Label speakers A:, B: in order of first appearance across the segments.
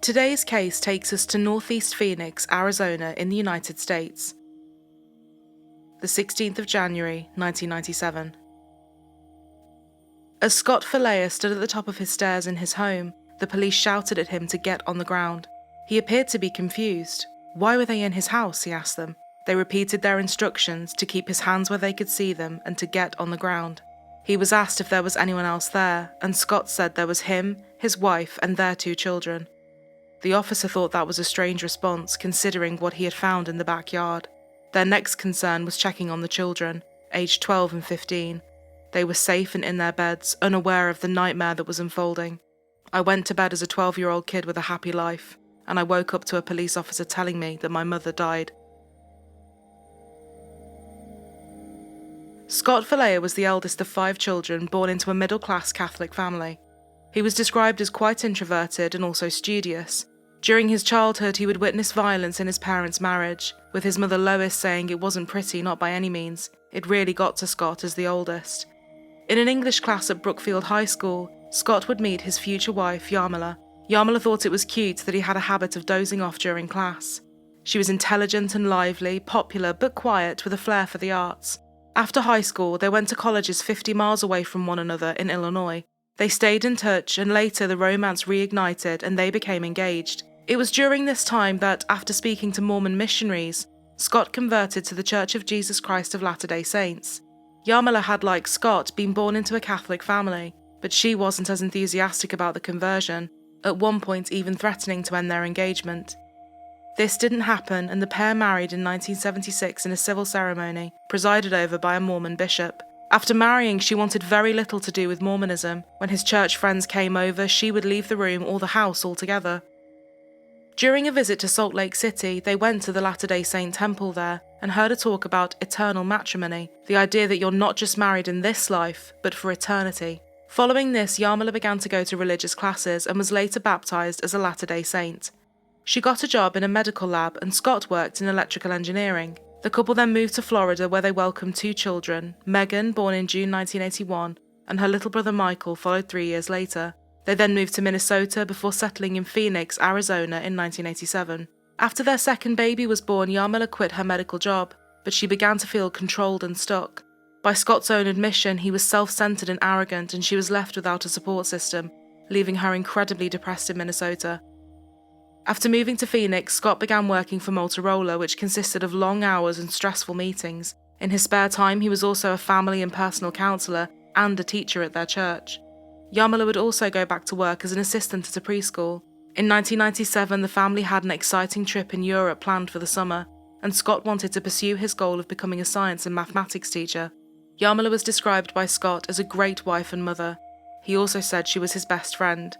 A: Today's case takes us to Northeast Phoenix, Arizona in the United States. The 16th of January, 1997. As Scott Falater stood at the top of his stairs in his home, the police shouted at him to get on the ground. He appeared to be confused. Why were they in his house, he asked them. They repeated their instructions to keep his hands where they could see them and to get on the ground. He was asked if there was anyone else there, and Scott said there was him, his wife, and their 2 children. The officer thought that was a strange response, considering what he had found in the backyard. Their next concern was checking on the children, aged 12 and 15. They were safe and in their beds, unaware of the nightmare that was unfolding. I went to bed as a 12-year-old kid with a happy life, and I woke up to a police officer telling me that my mother died. Scott Falater was the eldest of 5 children born into a middle-class Catholic family. He was described as quite introverted and also studious. During his childhood, he would witness violence in his parents' marriage, with his mother Lois saying it wasn't pretty, not by any means. It really got to Scott as the oldest. In an English class at Brookfield High School, Scott would meet his future wife, Yarmila. Yarmila thought it was cute that he had a habit of dozing off during class. She was intelligent and lively, popular but quiet, with a flair for the arts. After high school, they went to colleges 50 miles away from one another in Illinois. They stayed in touch, and later the romance reignited and they became engaged. It was during this time that, after speaking to Mormon missionaries, Scott converted to the Church of Jesus Christ of Latter-day Saints. Yarmila had, like Scott, been born into a Catholic family, but she wasn't as enthusiastic about the conversion, at one point even threatening to end their engagement. This didn't happen, and the pair married in 1976 in a civil ceremony, presided over by a Mormon bishop. After marrying, she wanted very little to do with Mormonism. When his church friends came over, she would leave the room or the house altogether. During a visit to Salt Lake City, they went to the Latter-day Saint temple there and heard a talk about eternal matrimony, the idea that you're not just married in this life, but for eternity. Following this, Yarmila began to go to religious classes and was later baptized as a Latter-day Saint. She got a job in a medical lab and Scott worked in electrical engineering. The couple then moved to Florida where they welcomed 2 children, Megan, born in June 1981, and her little brother Michael followed 3 years later. They then moved to Minnesota before settling in Phoenix, Arizona in 1987. After their second baby was born, Yarmila quit her medical job, but she began to feel controlled and stuck. By Scott's own admission, he was self-centered and arrogant, and she was left without a support system, leaving her incredibly depressed in Minnesota. After moving to Phoenix, Scott began working for Motorola, which consisted of long hours and stressful meetings. In his spare time, he was also a family and personal counselor and a teacher at their church. Yarmila would also go back to work as an assistant at a preschool. In 1997, the family had an exciting trip in Europe planned for the summer, and Scott wanted to pursue his goal of becoming a science and mathematics teacher. Yarmila was described by Scott as a great wife and mother. He also said she was his best friend.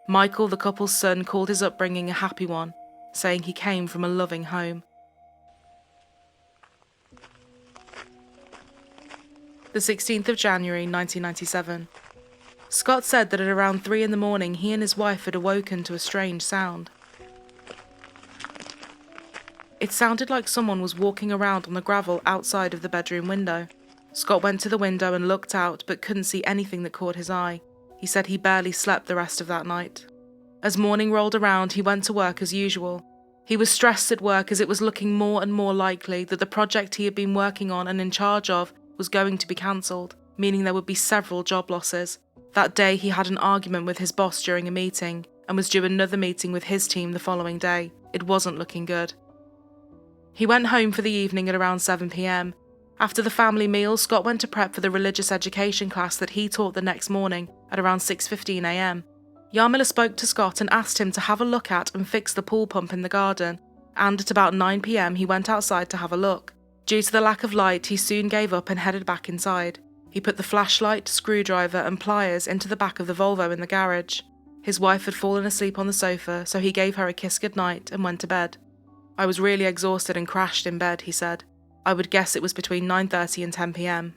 A: Michael, the couple's son, called his upbringing a happy one, saying he came from a loving home. The 16th of January, 1997. Scott said that at around 3 in the morning he and his wife had awoken to a strange sound. It sounded like someone was walking around on the gravel outside of the bedroom window. Scott went to the window and looked out but couldn't see anything that caught his eye. He said he barely slept the rest of that night. As morning rolled around, he went to work as usual. He was stressed at work as it was looking more and more likely that the project he had been working on and in charge of was going to be cancelled, meaning there would be several job losses. That day he had an argument with his boss during a meeting and was due another meeting with his team the following day. It wasn't looking good. He went home for the evening at around 7 p.m. After the family meal, Scott went to prep for the religious education class that he taught the next morning at around 6:15 a.m. Yarmila spoke to Scott and asked him to have a look at and fix the pool pump in the garden, and at about 9 p.m. he went outside to have a look. Due to the lack of light, he soon gave up and headed back inside. He put the flashlight, screwdriver and pliers into the back of the Volvo in the garage. His wife had fallen asleep on the sofa, so he gave her a kiss goodnight and went to bed. "I was really exhausted and crashed in bed," he said. "I would guess it was between 9:30 and 10 p.m.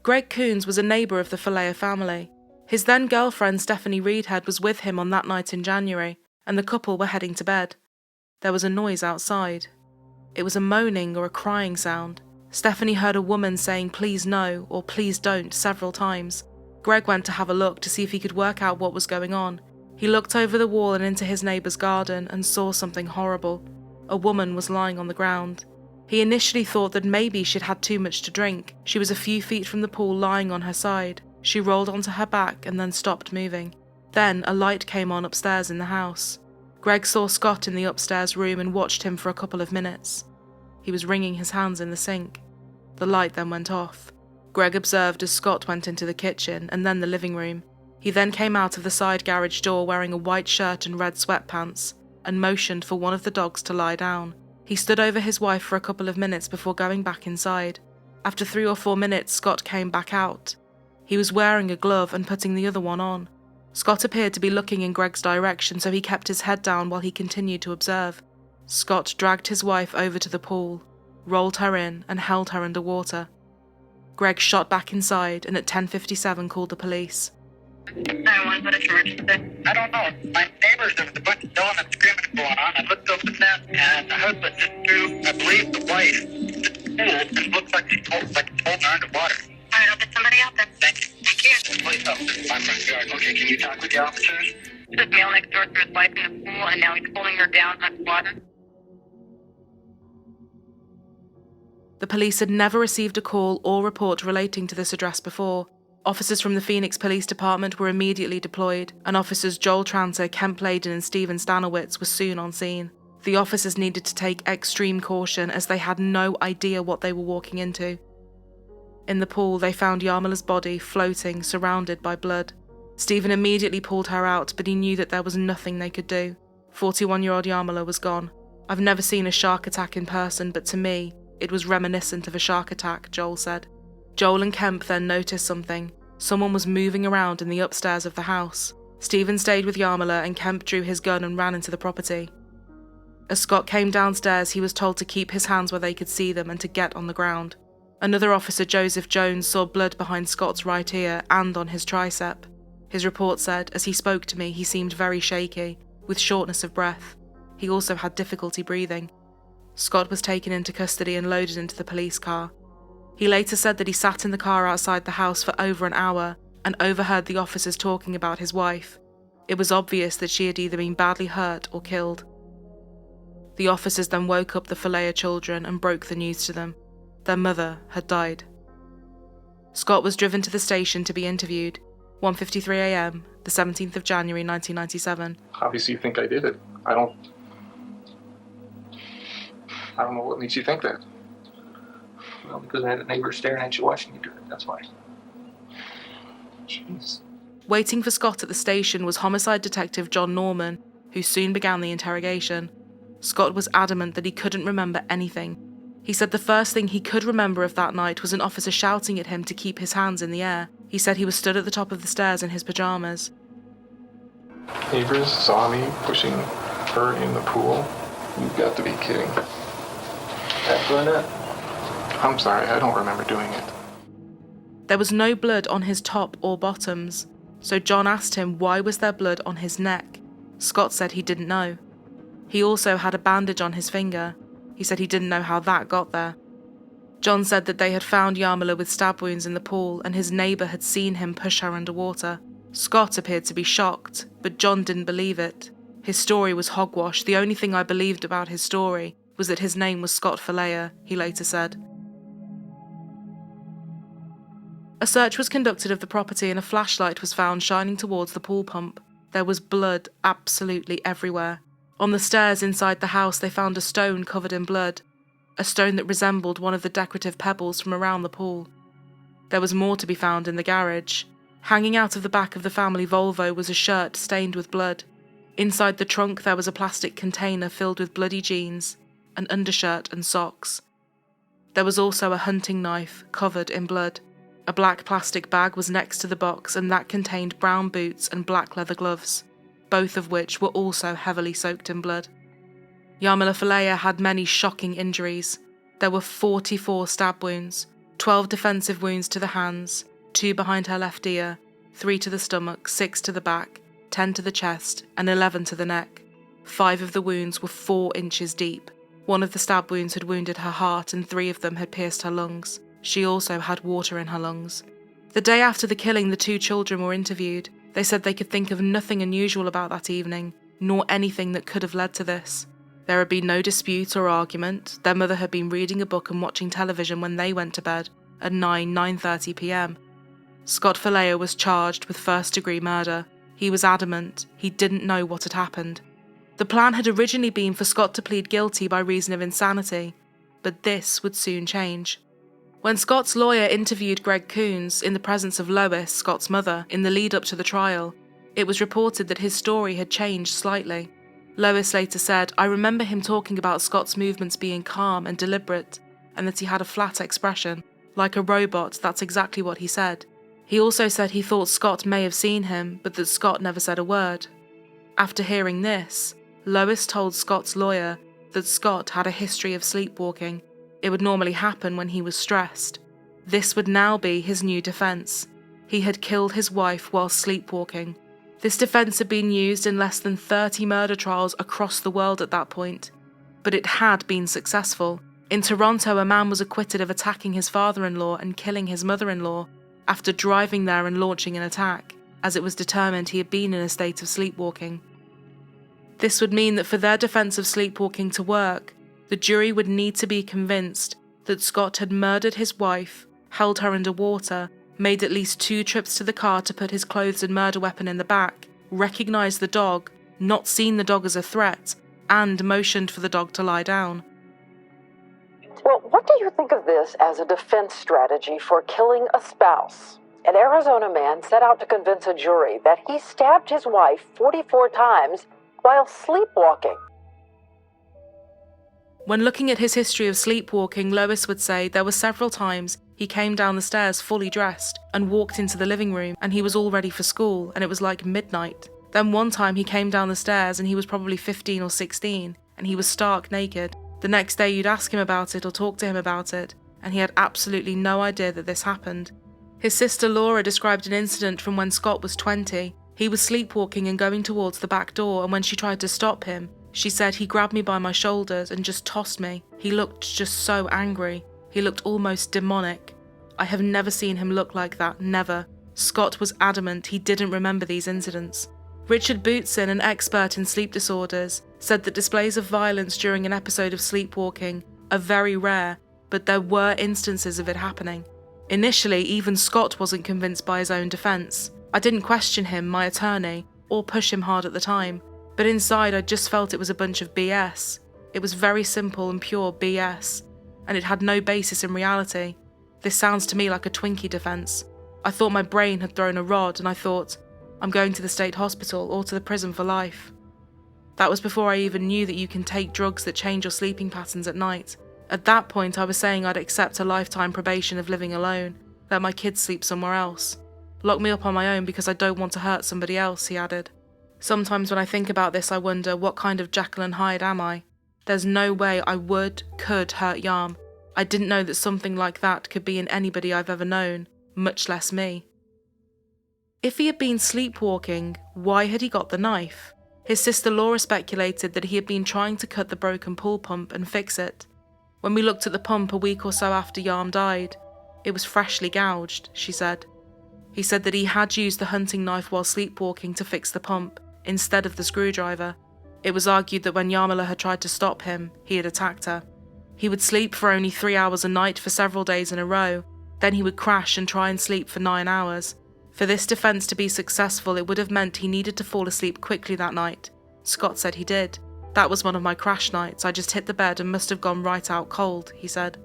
A: Greg Coons was a neighbour of the Falater family. His then-girlfriend Stephanie Reedhead was with him on that night in January, and the couple were heading to bed. There was a noise outside. It was a moaning or a crying sound. Stephanie heard a woman saying "please no" or "please don't" several times. Greg went to have a look to see if he could work out what was going on. He looked over the wall and into his neighbour's garden and saw something horrible. A woman was lying on the ground. He initially thought that maybe she'd had too much to drink. She was a few feet from the pool lying on her side. She rolled onto her back and then stopped moving. Then a light came on upstairs in the house. Greg saw Scott in the upstairs room and watched him for a couple of minutes. He was wringing his hands in the sink. The light then went off. Greg observed as Scott went into the kitchen and then the living room. He then came out of the side garage door wearing a white shirt and red sweatpants and motioned for one of the dogs to lie down. He stood over his wife for a couple of minutes before going back inside. After 3 or 4 minutes, Scott came back out. He was wearing a glove and putting the other one on. Scott appeared to be looking in Greg's direction, so he kept his head down while he continued to observe. Scott dragged his wife over to the pool, rolled her in, and held her underwater. Greg shot back inside and at 10:57 called the police.
B: 911, what is your emergency? I don't know. My neighbors, there was a bunch of yelling and screaming going on. I looked over the fence, and the husband just threw, I believe, the wife to the pool, and it looks like he's holding her underwater. All right, I'll get somebody out there. Thank you. Police officer, my front yard. Okay, can you talk with the officers? This male next door threw his wife in the pool, and now he's holding her down underwater.
A: The police had never received a call or report relating to this address before. Officers from the Phoenix Police Department were immediately deployed, and officers Joel Tranter, Kemp Layden and Steven Stanowitz were soon on scene. The officers needed to take extreme caution as they had no idea what they were walking into. In the pool, they found Yarmila's body floating, surrounded by blood. Steven immediately pulled her out, but he knew that there was nothing they could do. 41-year-old Yarmila was gone. I've never seen a shark attack in person, but to me, it was reminiscent of a shark attack, Joel said. Joel and Kemp then noticed something. Someone was moving around in the upstairs of the house. Steven stayed with Yarmila and Kemp drew his gun and ran into the property. As Scott came downstairs, he was told to keep his hands where they could see them and to get on the ground. Another officer, Joseph Jones, saw blood behind Scott's right ear and on his tricep. His report said, as he spoke to me, he seemed very shaky, with shortness of breath. He also had difficulty breathing. Scott was taken into custody and loaded into the police car. He later said that he sat in the car outside the house for over an hour and overheard the officers talking about his wife. It was obvious that she had either been badly hurt or killed. The officers then woke up the Falater children and broke the news to them. Their mother had died. Scott was driven to the station to be interviewed. 1:53 a.m., the 17th of January 1997.
C: Obviously you think I did it. I don't know what makes you think that.
D: Well, because I had a neighbor staring at you watching you do it, that's why. Jeez.
A: Waiting for Scott at the station was homicide detective John Norman, who soon began the interrogation. Scott was adamant that he couldn't remember anything. He said the first thing he could remember of that night was an officer shouting at him to keep his hands in the air. He said he was stood at the top of the stairs in his pajamas.
C: Neighbors saw me pushing her in the pool. You've got to be kidding.
D: That brunette?
C: I'm sorry, I don't remember doing it.
A: There was no blood on his top or bottoms, so John asked him why was there blood on his neck. Scott said he didn't know. He also had a bandage on his finger. He said he didn't know how that got there. John said that they had found Yarmila with stab wounds in the pool and his neighbour had seen him push her underwater. Scott appeared to be shocked, but John didn't believe it. His story was hogwash. The only thing I believed about his story was that his name was Scott Falater, he later said. A search was conducted of the property and a flashlight was found shining towards the pool pump. There was blood absolutely everywhere. On the stairs inside the house they found a stone covered in blood, a stone that resembled one of the decorative pebbles from around the pool. There was more to be found in the garage. Hanging out of the back of the family Volvo was a shirt stained with blood. Inside the trunk there was a plastic container filled with bloody jeans, an undershirt and socks. There was also a hunting knife covered in blood. A black plastic bag was next to the box and that contained brown boots and black leather gloves, both of which were also heavily soaked in blood. Yarmila Falater had many shocking injuries. There were 44 stab wounds, 12 defensive wounds to the hands, 2 behind her left ear, 3 to the stomach, 6 to the back, 10 to the chest, and 11 to the neck. 5 of the wounds were 4 inches deep. 1 of the stab wounds had wounded her heart and 3 of them had pierced her lungs. She also had water in her lungs. The day after the killing, the 2 children were interviewed. They said they could think of nothing unusual about that evening, nor anything that could have led to this. There had been no dispute or argument. Their mother had been reading a book and watching television when they went to bed at 9:30 p.m. Scott Falater was charged with first-degree murder. He was adamant he didn't know what had happened. The plan had originally been for Scott to plead guilty by reason of insanity, but this would soon change. When Scott's lawyer interviewed Greg Coons in the presence of Lois, Scott's mother, in the lead-up to the trial, it was reported that his story had changed slightly. Lois later said, "I remember him talking about Scott's movements being calm and deliberate, and that he had a flat expression. Like a robot, that's exactly what he said. He also said he thought Scott may have seen him, but that Scott never said a word." After hearing this, Lois told Scott's lawyer that Scott had a history of sleepwalking. It would normally happen when he was stressed. This would now be his new defense. He had killed his wife while sleepwalking. This defense had been used in less than 30 murder trials across the world at that point, but it had been successful. In Toronto, a man was acquitted of attacking his father-in-law and killing his mother-in-law after driving there and launching an attack, as it was determined he had been in a state of sleepwalking. This would mean that for their defense of sleepwalking to work, the jury would need to be convinced that Scott had murdered his wife, held her underwater, made at least 2 trips to the car to put his clothes and murder weapon in the back, recognised the dog, not seen the dog as a threat, and motioned for the dog to lie down.
E: Well, what do you think of this as a defense strategy for killing a spouse? An Arizona man set out to convince a jury that he stabbed his wife 44 times while sleepwalking.
A: When looking at his history of sleepwalking, Lois would say there were several times he came down the stairs fully dressed and walked into the living room, and he was all ready for school, and it was like midnight. Then one time he came down the stairs and he was probably 15 or 16, and he was stark naked. The next day you'd ask him about it or talk to him about it, and he had absolutely no idea that this happened. His sister Laura described an incident from when Scott was 20. He was sleepwalking and going towards the back door, and when she tried to stop him, she said he grabbed me by my shoulders and just tossed me. He looked just so angry. He looked almost demonic. I have never seen him look like that, never. Scott was adamant he didn't remember these incidents. Richard Bootson, an expert in sleep disorders, said that displays of violence during an episode of sleepwalking are very rare, but there were instances of it happening. Initially, even Scott wasn't convinced by his own defense. I didn't question him, my attorney, or push him hard at the time, but inside I just felt it was a bunch of BS. It was very simple and pure BS, and it had no basis in reality. This sounds to me like a Twinkie defense. I thought my brain had thrown a rod, and I thought, I'm going to the state hospital or to the prison for life. That was before I even knew that you can take drugs that change your sleeping patterns at night. At that point, I was saying I'd accept a lifetime probation of living alone, let my kids sleep somewhere else. Lock me up on my own because I don't want to hurt somebody else, he added. Sometimes when I think about this, I wonder, what kind of Jekyll and Hyde am I? There's no way I could hurt Yarm. I didn't know that something like that could be in anybody I've ever known, much less me. If he had been sleepwalking, why had he got the knife? His sister Laura speculated that he had been trying to cut the broken pool pump and fix it. When we looked at the pump a week or so after Yarm died, it was freshly gouged, she said. He said that he had used the hunting knife while sleepwalking to fix the pump, instead of the screwdriver. It was argued that when Yarmila had tried to stop him, he had attacked her. He would sleep for only 3 hours a night for several days in a row, then he would crash and try and sleep for 9 hours. For this defense to be successful, it would have meant he needed to fall asleep quickly that night. Scott said he did. That was one of my crash nights. I just hit the bed and must have gone right out cold, he said.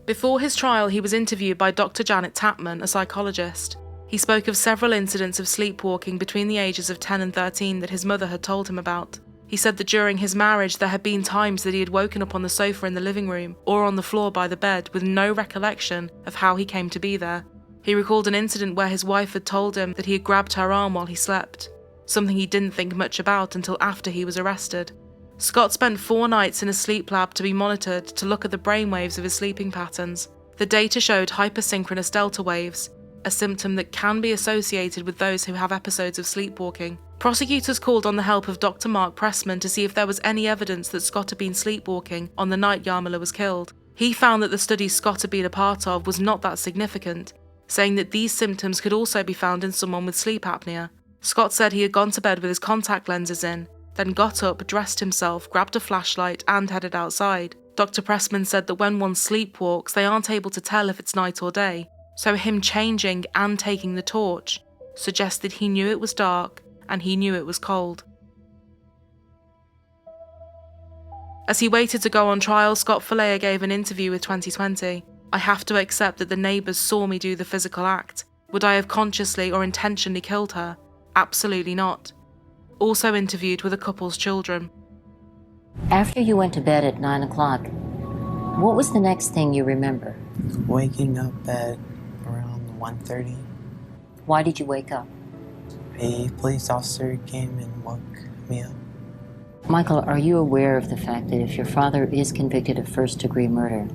A: Before his trial, he was interviewed by Dr. Janet Tapman, a psychologist. He spoke of several incidents of sleepwalking between the ages of 10 and 13 that his mother had told him about. He said that during his marriage there had been times that he had woken up on the sofa in the living room or on the floor by the bed with no recollection of how he came to be there. He recalled an incident where his wife had told him that he had grabbed her arm while he slept, something he didn't think much about until after he was arrested. Scott spent 4 nights in a sleep lab to be monitored to look at the brainwaves of his sleeping patterns. The data showed hypersynchronous delta waves, a symptom that can be associated with those who have episodes of sleepwalking. Prosecutors called on the help of Dr. Mark Pressman to see if there was any evidence that Scott had been sleepwalking on the night Yarmila was killed. He found that the study Scott had been a part of was not that significant, saying that these symptoms could also be found in someone with sleep apnea. Scott said he had gone to bed with his contact lenses in, then got up, dressed himself, grabbed a flashlight, and headed outside. Dr. Pressman said that when one sleepwalks, they aren't able to tell if it's night or day, so him changing and taking the torch suggested he knew it was dark and he knew it was cold. As he waited to go on trial, Scott Falater gave an interview with 2020. "I have to accept that the neighbours saw me do the physical act. Would I have consciously or intentionally killed her? Absolutely not." Also interviewed with the couple's children.
F: After you went to bed at 9 o'clock, what was the next thing you remember?
G: Waking up at around 1:30.
F: Why did you wake up?
G: A police officer came and woke me up.
F: Michael, are you aware of the fact that if your father is convicted of first-degree murder,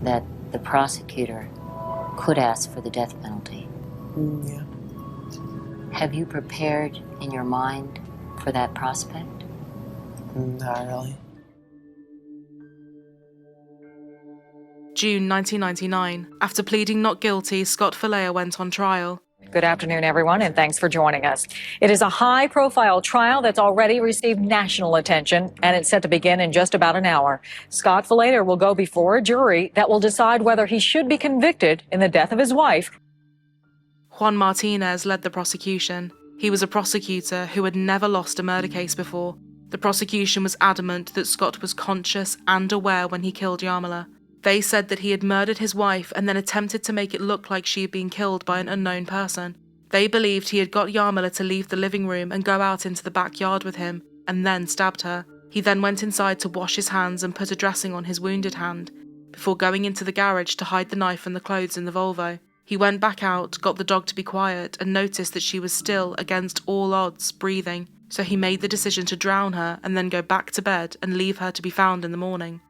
F: that the prosecutor could ask for the death penalty?
G: Yeah.
F: Have you prepared in your mind for that prospect?
G: Not really.
A: June 1999. After pleading not guilty, Scott Falater went on trial.
H: Good afternoon, everyone, and thanks for joining us. It is a high-profile trial that's already received national attention, and it's set to begin in just about an hour. Scott Falater will go before a jury that will decide whether he should be convicted in the death of his wife.
A: Juan Martinez led the prosecution. He was a prosecutor who had never lost a murder case before. The prosecution was adamant that Scott was conscious and aware when he killed Yarmila. They said that he had murdered his wife and then attempted to make it look like she had been killed by an unknown person. They believed he had got Yarmila to leave the living room and go out into the backyard with him, and then stabbed her. He then went inside to wash his hands and put a dressing on his wounded hand, before going into the garage to hide the knife and the clothes in the Volvo. He went back out, got the dog to be quiet, and noticed that she was still, against all odds, breathing, so he made the decision to drown her and then go back to bed and leave her to be found in the morning.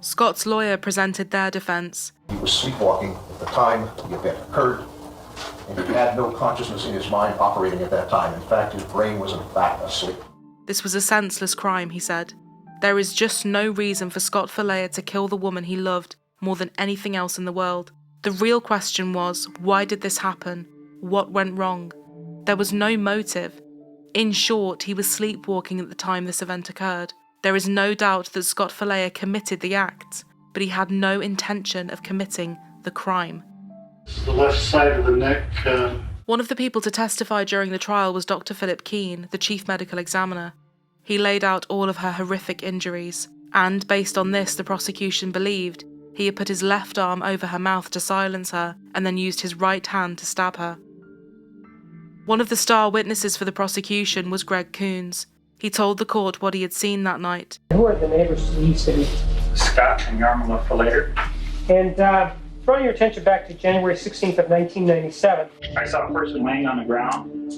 A: Scott's lawyer presented their defense.
I: He was sleepwalking at the time the event occurred, and he had no consciousness in his mind operating at that time. In fact, his brain was in fact asleep.
A: This was a senseless crime, he said. There is just no reason for Scott Falater to kill the woman he loved more than anything else in the world. The real question was, why did this happen? What went wrong? There was no motive. In short, he was sleepwalking at the time this event occurred. There is no doubt that Scott Falater committed the act, but he had no intention of committing the crime.
J: The left side of the neck.
A: One of the people to testify during the trial was Dr. Philip Keane, the chief medical examiner. He laid out all of her horrific injuries, and based on this, the prosecution believed he had put his left arm over her mouth to silence her, and then used his right hand to stab her. One of the star witnesses for the prosecution was Greg Coons. He told the court what he had seen that night.
K: Who are the neighbors to the east city?
D: Scott and Yarmila Falater.
K: And drawing your attention back to January 16th of 1997.
D: I saw a person laying on the ground,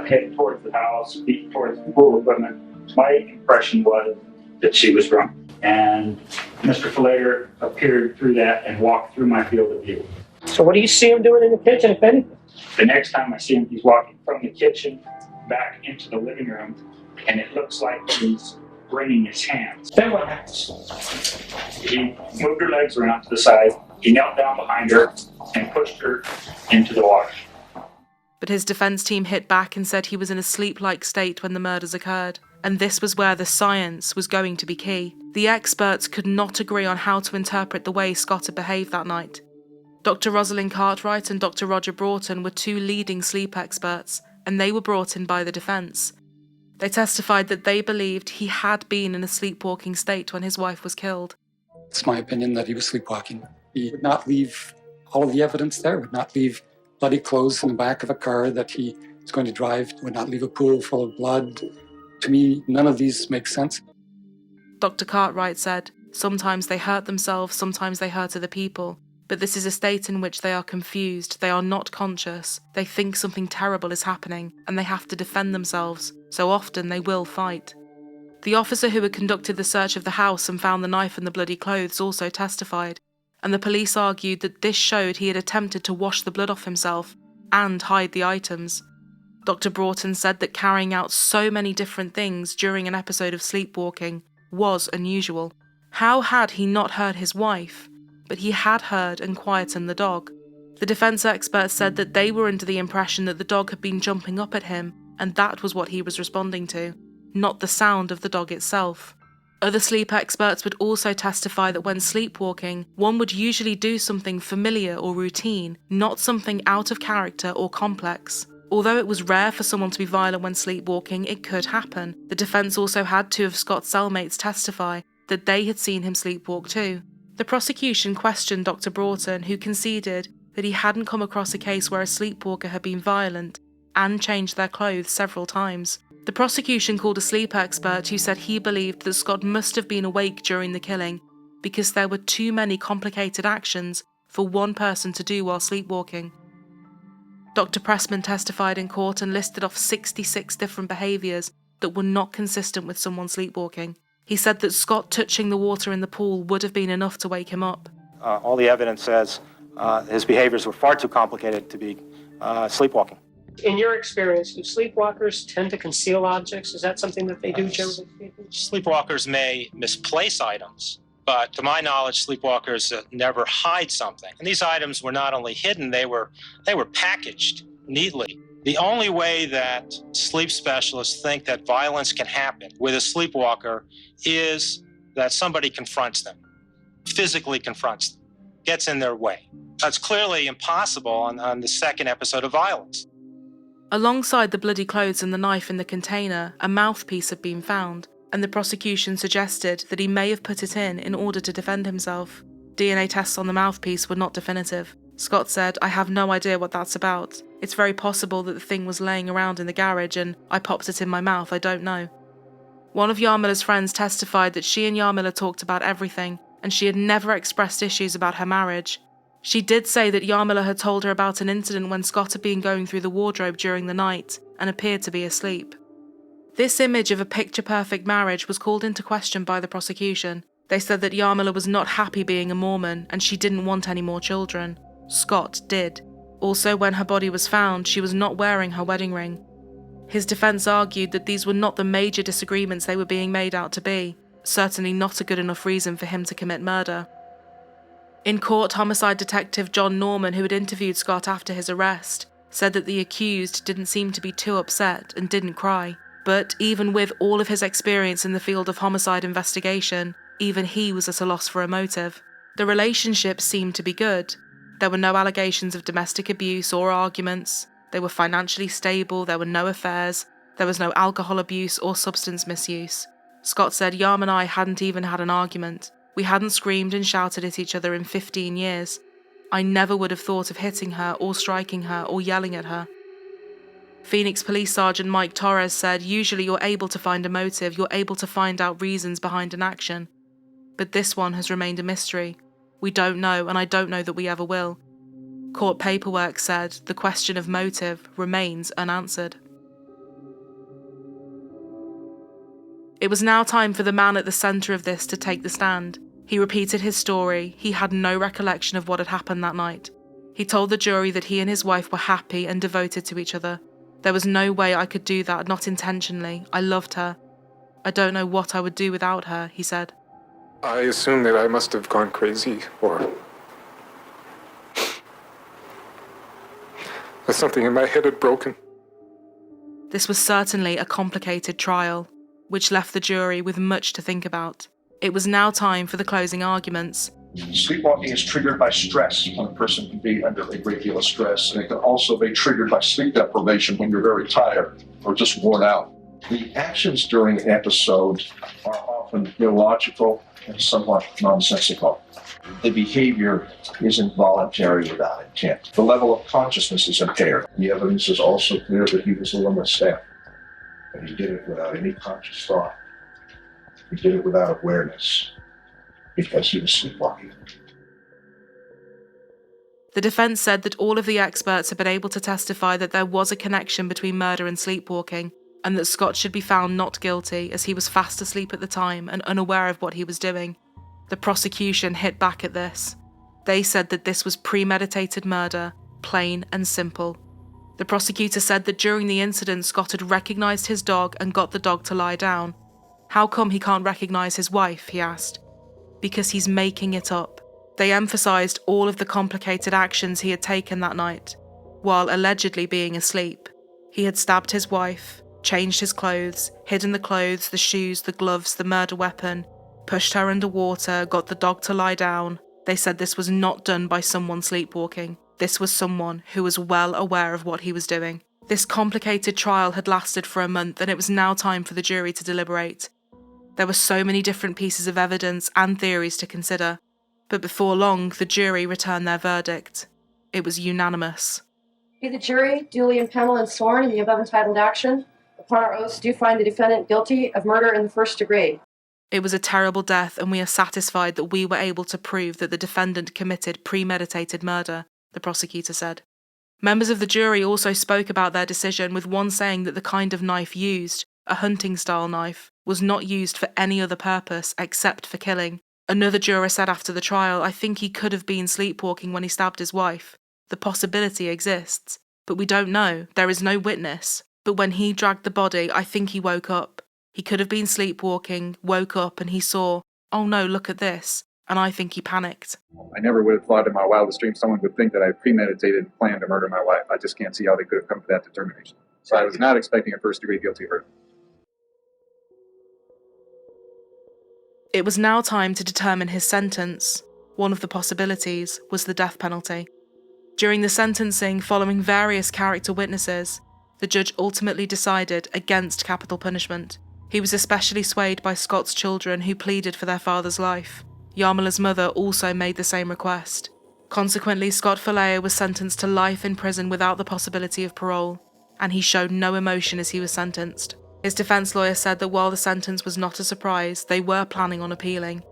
D: heading towards the house, feet towards the pool equipment. My impression was that she was drunk. And Mr. Falater appeared through that and walked through my field of view.
K: So what do you see him doing in the kitchen, if anything?
D: The next time I see him, he's walking from the kitchen back into the living room, and it looks like he's wringing his hands.
K: Then what happens?
D: He moved her legs around to the side, he knelt down behind her, and pushed her into the water.
A: But his defense team hit back and said he was in a sleep-like state when the murders occurred, and this was where the science was going to be key. The experts could not agree on how to interpret the way Scott had behaved that night. Dr. Rosalind Cartwright and Dr. Roger Broughton were two leading sleep experts, and they were brought in by the defense. They testified that they believed he had been in a sleepwalking state when his wife was killed.
L: It's my opinion that he was sleepwalking. He would not leave all of the evidence there, would not leave bloody clothes in the back of a car that he was going to drive, would not leave a pool full of blood. To me, none of these make sense.
A: Dr. Cartwright said, sometimes they hurt themselves, sometimes they hurt other people. But this is a state in which they are confused, they are not conscious, they think something terrible is happening, and they have to defend themselves, so often they will fight. The officer who had conducted the search of the house and found the knife and the bloody clothes also testified, and the police argued that this showed he had attempted to wash the blood off himself and hide the items. Dr. Broughton said that carrying out so many different things during an episode of sleepwalking was unusual. How had he not heard his wife? But he had heard and quietened the dog. The defense experts said that they were under the impression that the dog had been jumping up at him, and that was what he was responding to, not the sound of the dog itself. Other sleep experts would also testify that when sleepwalking, one would usually do something familiar or routine, not something out of character or complex. Although it was rare for someone to be violent when sleepwalking, it could happen. The defense also had two of Scott's cellmates testify that they had seen him sleepwalk too. The prosecution questioned Dr. Broughton, who conceded that he hadn't come across a case where a sleepwalker had been violent and changed their clothes several times. The prosecution called a sleep expert who said he believed that Scott must have been awake during the killing because there were too many complicated actions for one person to do while sleepwalking. Dr. Pressman testified in court and listed off 66 different behaviours that were not consistent with someone sleepwalking. He said that Scott touching the water in the pool would have been enough to wake him up.
M: All the evidence says his behaviors were far too complicated to be sleepwalking.
K: In your experience, do sleepwalkers tend to conceal objects? Is that something that they do generally speaking?
N: Sleepwalkers may misplace items, but to my knowledge, sleepwalkers never hide something. And these items were not only hidden, they were packaged neatly. The only way that sleep specialists think that violence can happen with a sleepwalker is that somebody confronts them, physically confronts them, gets in their way. That's clearly impossible on the second episode of violence.
A: Alongside the bloody clothes and the knife in the container, a mouthpiece had been found, and the prosecution suggested that he may have put it in order to defend himself. DNA tests on the mouthpiece were not definitive. Scott said, "I have no idea what that's about. It's very possible that the thing was laying around in the garage and I popped it in my mouth, I don't know." One of Yarmila's friends testified that she and Yarmila talked about everything, and she had never expressed issues about her marriage. She did say that Yarmila had told her about an incident when Scott had been going through the wardrobe during the night and appeared to be asleep. This image of a picture-perfect marriage was called into question by the prosecution. They said that Yarmila was not happy being a Mormon and she didn't want any more children. Scott did. Also, when her body was found, she was not wearing her wedding ring. His defense argued that these were not the major disagreements they were being made out to be, certainly not a good enough reason for him to commit murder. In court, homicide detective John Norman, who had interviewed Scott after his arrest, said that the accused didn't seem to be too upset and didn't cry. But even with all of his experience in the field of homicide investigation, even he was at a loss for a motive. The relationship seemed to be good. There were no allegations of domestic abuse or arguments. They were financially stable, there were no affairs, there was no alcohol abuse or substance misuse. Scott said Yarm and I hadn't even had an argument. We hadn't screamed and shouted at each other in 15 years. I never would have thought of hitting her or striking her or yelling at her. Phoenix Police Sergeant Mike Torres said, "Usually you're able to find a motive, you're able to find out reasons behind an action. But this one has remained a mystery. We don't know, and I don't know that we ever will." Court paperwork said the question of motive remains unanswered. It was now time for the man at the centre of this to take the stand. He repeated his story. He had no recollection of what had happened that night. He told the jury that he and his wife were happy and devoted to each other. "There was no way I could do that, not intentionally. I loved her. I don't know what I would do without her," he said.
C: I assume that I must have gone crazy, or that something in my head had broken.
A: This was certainly a complicated trial, which left the jury with much to think about. It was now time for the closing arguments.
I: Sleepwalking is triggered by stress when a person can be under a great deal of stress, and it can also be triggered by sleep deprivation when you're very tired or just worn out. The actions during an episode are often illogical and somewhat nonsensical. The behavior is involuntary without intent. The level of consciousness is impaired. The evidence is also clear that he was a limit staff, and he did it without any conscious thought. He did it without awareness, because he was sleepwalking.
A: The defense said that all of the experts had been able to testify that there was a connection between murder and sleepwalking, and that Scott should be found not guilty as he was fast asleep at the time and unaware of what he was doing. The prosecution hit back at this. They said that this was premeditated murder, plain and simple. The prosecutor said that during the incident, Scott had recognised his dog and got the dog to lie down. "How come he can't recognise his wife?" he asked. "Because he's making it up. They emphasised all of the complicated actions he had taken that night, while allegedly being asleep. He had stabbed his wife, changed his clothes, hidden the clothes, the shoes, the gloves, the murder weapon, pushed her underwater, got the dog to lie down. They said this was not done by someone sleepwalking. This was someone who was well aware of what he was doing. This complicated trial had lasted for a month, and it was now time for the jury to deliberate. There were so many different pieces of evidence and theories to consider, but before long, the jury returned their verdict. It was unanimous.
O: Be the jury, duly impaneled and sworn in the above entitled action, upon our oaths do find the defendant guilty of murder in the first degree.
A: It was a terrible death, and we are satisfied that we were able to prove that the defendant committed premeditated murder, the prosecutor said. Members of the jury also spoke about their decision, with one saying that the kind of knife used, a hunting-style knife, was not used for any other purpose except for killing. Another juror said after the trial, "I think he could have been sleepwalking when he stabbed his wife. The possibility exists, but we don't know. There is no witness. But when he dragged the body, I think he woke up. He could have been sleepwalking, woke up, and he saw, oh no, look at this, and I think he panicked."
C: I never would have thought in my wildest dreams someone would think that I premeditated and planned to murder my wife. I just can't see how they could have come to that determination. So I was not expecting a first-degree guilty verdict.
A: It was now time to determine his sentence. One of the possibilities was the death penalty. During the sentencing, following various character witnesses, the judge ultimately decided against capital punishment. He was especially swayed by Scott's children, who pleaded for their father's life. Yarmila's mother also made the same request. Consequently, Scott Falater was sentenced to life in prison without the possibility of parole, and he showed no emotion as he was sentenced. His defense lawyer said that while the sentence was not a surprise, they were planning on appealing.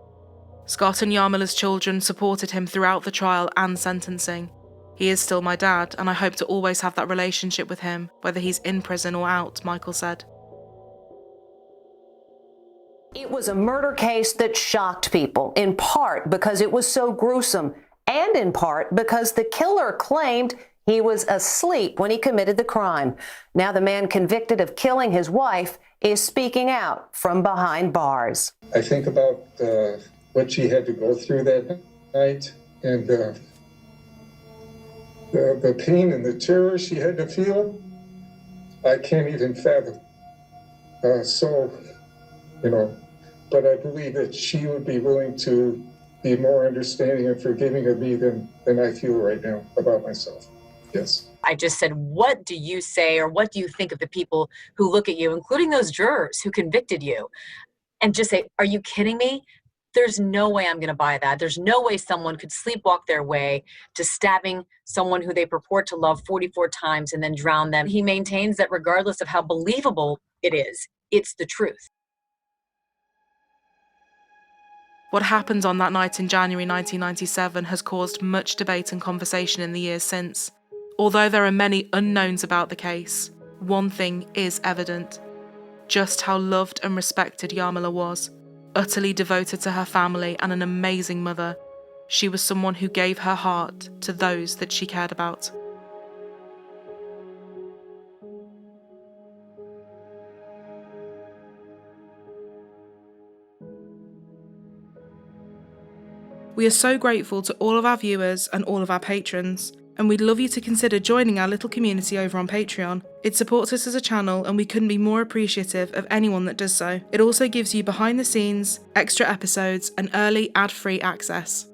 A: Scott and Yarmila's children supported him throughout the trial and sentencing. "He is still my dad, and I hope to always have that relationship with him, whether he's in prison or out," Michael said.
P: It was a murder case that shocked people, in part because it was so gruesome, and in part because the killer claimed he was asleep when he committed the crime. Now the man convicted of killing his wife is speaking out from behind bars.
Q: I think about what she had to go through that night, and the pain and the terror she had to feel, I can't even fathom. But I believe that she would be willing to be more understanding and forgiving of me than I feel right now about myself. Yes.
R: I just said, what do you say, or what do you think of the people who look at you, including those jurors who convicted you, and just say, are you kidding me? There's no way I'm going to buy that. There's no way someone could sleepwalk their way to stabbing someone who they purport to love 44 times and then drown them. He maintains that regardless of how believable it is, it's the truth.
A: What happened on that night in January 1997 has caused much debate and conversation in the years since. Although there are many unknowns about the case, one thing is evident: just how loved and respected Yarmila was. Utterly devoted to her family and an amazing mother, she was someone who gave her heart to those that she cared about. We are so grateful to all of our viewers and all of our patrons, and we'd love you to consider joining our little community over on Patreon. It supports us as a channel, and we couldn't be more appreciative of anyone that does so. It also gives you behind the scenes, extra episodes, and early ad-free access.